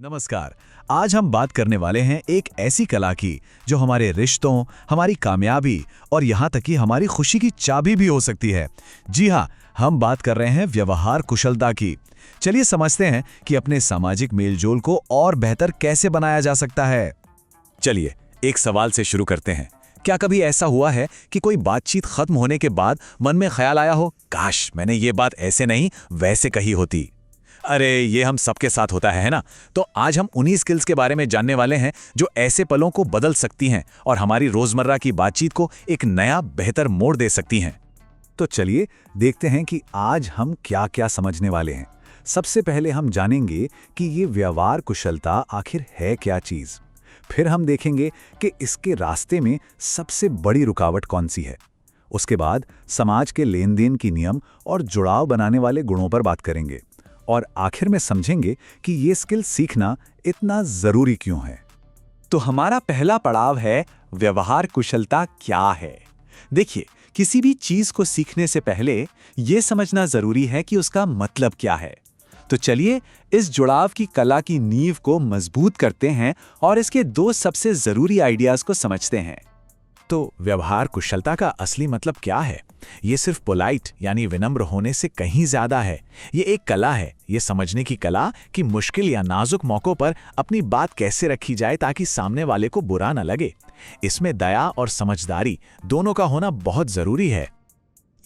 नमस्कार। आज हम बात करने वाले हैं एक ऐसी कला की जो हमारे रिश्तों, हमारी कामयाबी और यहाँ तक कि हमारी खुशी की चाबी भी हो सकती है। जी हाँ, हम बात कर रहे हैं व्यवहार कुशलता की। चलिए समझते हैं कि अपने सामाजिक मेलजोल को और बेहतर कैसे बनाया जा सकता है। चलिए एक सवाल से शुरू करते हैं। क्या कभी ऐसा हुआ है कि कोई बातचीत खत्म होने के बाद मन में ख्याल आया हो, काश मैंने ये बात ऐसे नहीं वैसे कही होती। अरे ये हम सबके साथ होता है ना। तो आज हम उन्हीं स्किल्स के बारे में जानने वाले हैं जो ऐसे पलों को बदल सकती हैं और हमारी रोजमर्रा की बातचीत को एक नया बेहतर मोड़ दे सकती हैं। तो चलिए देखते हैं कि आज हम क्या क्या समझने वाले हैं। सबसे पहले हम जानेंगे कि ये व्यवहार कुशलता आखिर है क्या चीज। फिर हम देखेंगे कि इसके रास्ते में सबसे बड़ी रुकावट कौन सी है। उसके बाद समाज के लेन देन की नियम और जुड़ाव बनाने वाले गुणों पर बात करेंगे और आखिर में समझेंगे कि ये स्किल सीखना इतना जरूरी क्यों है। तो हमारा पहला पड़ाव है व्यवहार कुशलता क्या है। देखिए, किसी भी चीज को सीखने से पहले यह समझना जरूरी है कि उसका मतलब क्या है। तो चलिए इस जुड़ाव की कला की नींव को मजबूत करते हैं और इसके दो सबसे जरूरी आइडियाज को समझते हैं। तो व्यवहार कुशलता का असली मतलब क्या है? ये सिर्फ पोलाइट यानी विनम्र होने से कहीं ज्यादा है। ये एक कला है, ये समझने की कला कि मुश्किल या नाजुक मौकों पर अपनी बात कैसे रखी जाए ताकि सामने वाले को बुरा न लगे। इसमें दया और समझदारी दोनों का होना बहुत जरूरी है।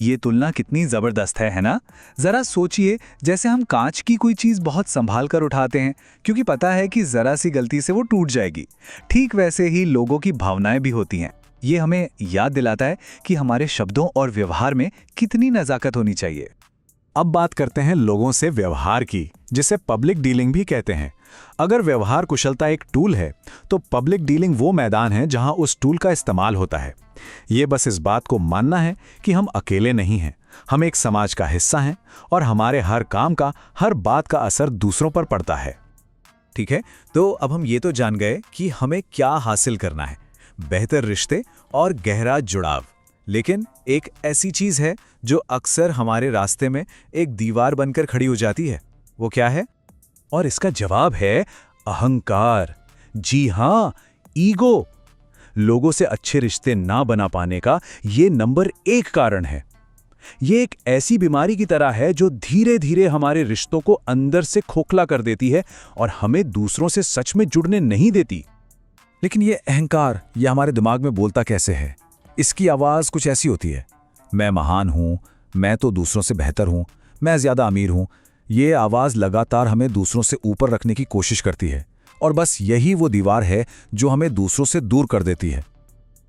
ये तुलना कितनी जबरदस्त है ना? जरा सोचिए, जैसे हम कांच की कोई चीज बहुत संभाल कर उठाते हैं क्योंकि पता है कि जरा सी गलती से वो टूट जाएगी। ठीक वैसे ही लोगों की भावनाएं भी होती हैं। ये हमें याद दिलाता है कि हमारे शब्दों और व्यवहार में कितनी नज़ाकत होनी चाहिए। अब बात करते हैं लोगों से व्यवहार की, जिसे पब्लिक डीलिंग भी कहते हैं। अगर व्यवहार कुशलता एक टूल है, तो पब्लिक डीलिंग वो मैदान है जहां उस टूल का इस्तेमाल होता है। ये बस इस बात को मानना है कि हम अकेले नहीं हैं, हम एक समाज का हिस्सा हैं और हमारे हर काम का, हर बात का असर दूसरों पर पड़ता है। ठीक है, तो अब हम ये तो जान गए कि हमें क्या हासिल करना है, बेहतर रिश्ते और गहरा जुड़ाव। लेकिन एक ऐसी चीज है जो अक्सर हमारे रास्ते में एक दीवार बनकर खड़ी हो जाती है। वो क्या है? और इसका जवाब है अहंकार। जी हां, ईगो। लोगों से अच्छे रिश्ते ना बना पाने का ये नंबर 1 कारण है। ये एक ऐसी बीमारी की तरह है जो धीरे धीरे हमारे रिश्तों को अंदर से खोखला कर देती है और हमें दूसरों से सच में जुड़ने नहीं देती। लेकिन ये अहंकार, ये हमारे दिमाग में बोलता कैसे है? इसकी आवाज कुछ ऐसी होती है, मैं महान हूं, मैं तो दूसरों से बेहतर हूं, मैं ज्यादा अमीर हूं। ये आवाज लगातार हमें दूसरों से ऊपर रखने की कोशिश करती है और बस यही वो दीवार है जो हमें दूसरों से दूर कर देती है।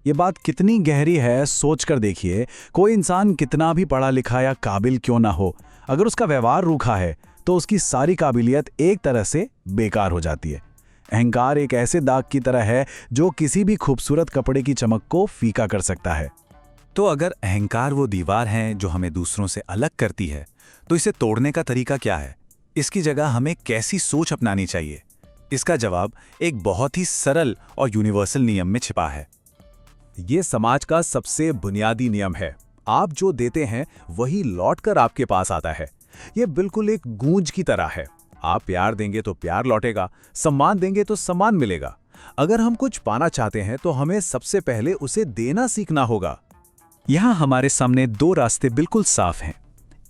ये बात कितनी गहरी है सोच कर देखिए। कोई इंसान कितना भी पढ़ा लिखा या काबिल क्यों ना हो, अगर उसका व्यवहार रूखा है तो उसकी सारी काबिलियत एक तरह से बेकार हो जाती है। अहंकार एक ऐसे दाग की तरह है जो किसी भी खूबसूरत कपड़े की चमक को फीका कर सकता है। तो अगर अहंकार वो दीवार है जो हमें दूसरों से अलग करती है, तो इसे तोड़ने का तरीका क्या है? इसकी जगह हमें कैसी सोच अपनानी चाहिए? इसका जवाब एक बहुत ही सरल और यूनिवर्सल नियम में छिपा है। ये समाज का सबसे बुनियादी नियम है, आप जो देते हैं वही लौटकर आपके पास आता है। ये बिल्कुल एक गूंज की तरह है। आप प्यार देंगे तो प्यार लौटेगा, सम्मान देंगे तो सम्मान मिलेगा। अगर हम कुछ पाना चाहते हैं तो हमें सबसे पहले उसे देना सीखना होगा। यहाँ हमारे सामने 2 रास्ते बिल्कुल साफ हैं।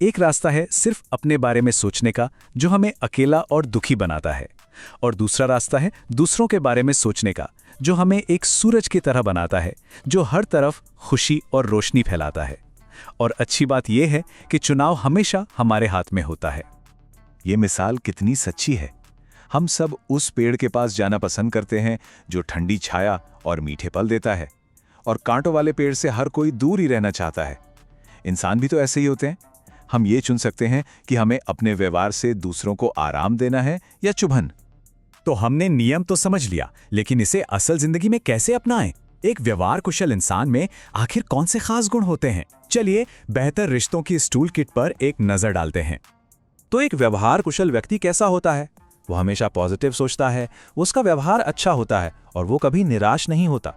एक रास्ता है सिर्फ अपने बारे में सोचने का, जो हमें अकेला और दुखी बनाता है, और दूसरा रास्ता है दूसरों के बारे में सोचने का, जो हमें एक सूरज की तरह बनाता है, जो हर तरफ खुशी और रोशनी फैलाता है। और अच्छी बात यह है कि चुनाव हमेशा हमारे हाथ में होता है। ये मिसाल कितनी सच्ची है। हम सब उस पेड़ के पास जाना पसंद करते हैं जो ठंडी छाया और मीठे फल देता है, और कांटों वाले पेड़ से हर कोई दूर ही रहना चाहता है। इंसान भी तो ऐसे ही होते हैं। हम ये चुन सकते हैं कि हमें अपने व्यवहार से दूसरों को आराम देना है या चुभन। तो हमने नियम तो समझ लिया, लेकिन इसे असल जिंदगी में कैसे अपनाएं? एक व्यवहार कुशल इंसान में आखिर कौन से खास गुण होते हैं? चलिए बेहतर रिश्तों की इस टूल किट पर एक नजर डालते हैं। तो एक व्यवहार कुशल व्यक्ति कैसा होता है? वो हमेशा पॉजिटिव सोचता है, उसका व्यवहार अच्छा होता है और वो कभी निराश नहीं होता।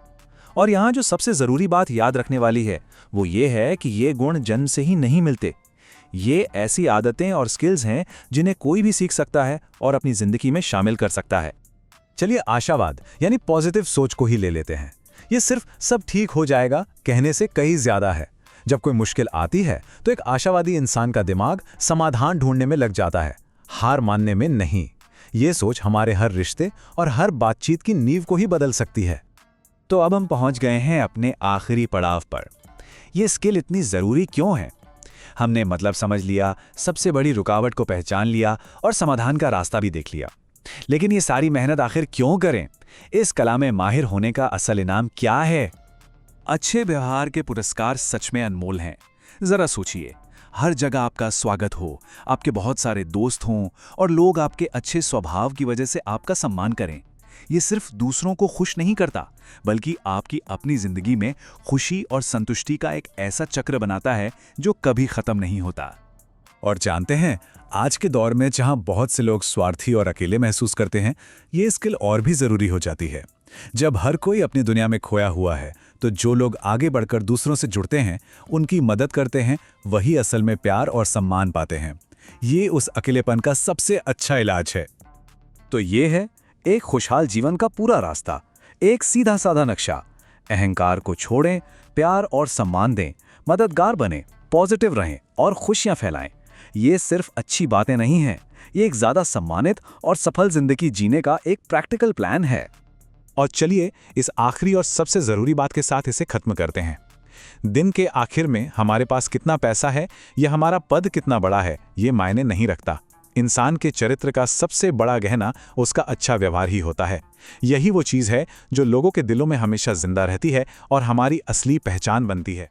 और यहाँ जो सबसे जरूरी बात याद रखने वाली है वो ये है कि ये गुण जन्म से ही नहीं मिलते। ये ऐसी आदतें और स्किल्स हैं जिन्हें कोई भी सीख सकता है और अपनी जिंदगी में शामिल कर सकता है। चलिए आशावाद यानी पॉजिटिव सोच को ही ले लेते हैं। ये सिर्फ सब ठीक हो जाएगा कहने से कहीं ज्यादा है। जब कोई मुश्किल आती है तो एक आशावादी इंसान का दिमाग समाधान ढूंढने में लग जाता है, हार मानने में नहीं। ये सोच हमारे हर रिश्ते और हर बातचीत की नींव को ही बदल सकती है। तो अब हम पहुंच गए हैं अपने आखिरी पड़ाव पर। यह स्किल इतनी ज़रूरी क्यों है? हमने मतलब समझ लिया, सबसे बड़ी रुकावट को पहचान लिया और समाधान का रास्ता भी देख लिया। लेकिन ये सारी मेहनत आखिर क्यों करें? इस कला में माहिर होने का असल इनाम क्या है? अच्छे व्यवहार के पुरस्कार सच में अनमोल हैं। जरा सोचिए, हर जगह आपका स्वागत हो, आपके बहुत सारे दोस्त हों और लोग आपके अच्छे स्वभाव की वजह से आपका सम्मान करें। ये सिर्फ दूसरों को खुश नहीं करता, बल्कि आपकी अपनी जिंदगी में खुशी और संतुष्टि का एक ऐसा चक्र बनाता है जो कभी खत्म नहीं होता। और जानते हैं, आज के दौर में जहां बहुत से लोग स्वार्थी और अकेले महसूस करते हैं, ये स्किल और भी जरूरी हो जाती है। जब हर कोई अपनी दुनिया में खोया हुआ है, तो जो लोग आगे बढ़कर दूसरों से जुड़ते हैं, उनकी मदद करते हैं, वही असल में प्यार और सम्मान पाते हैं। ये उस अकेलेपन का सबसे अच्छा इलाज है। तो ये है एक खुशहाल जीवन का पूरा रास्ता, एक सीधा साधा नक्शा। अहंकार को छोड़ें, प्यार और सम्मान दें, मददगार बनें, पॉजिटिव रहें और खुशियां फैलाएं। ये सिर्फ अच्छी बातें नहीं हैं, ये एक ज़्यादा सम्मानित और सफल जिंदगी जीने का एक प्रैक्टिकल प्लान है। और चलिए इस आखिरी और सबसे ज़रूरी बात के साथ इसे खत्म करते हैं। दिन के आखिर में हमारे पास कितना पैसा है या हमारा पद कितना बड़ा है, ये मायने नहीं रखता। इंसान के चरित्र का सबसे बड़ा गहना उसका अच्छा व्यवहार ही होता है। यही वो चीज़ है जो लोगों के दिलों में हमेशा जिंदा रहती है और हमारी असली पहचान बनती है।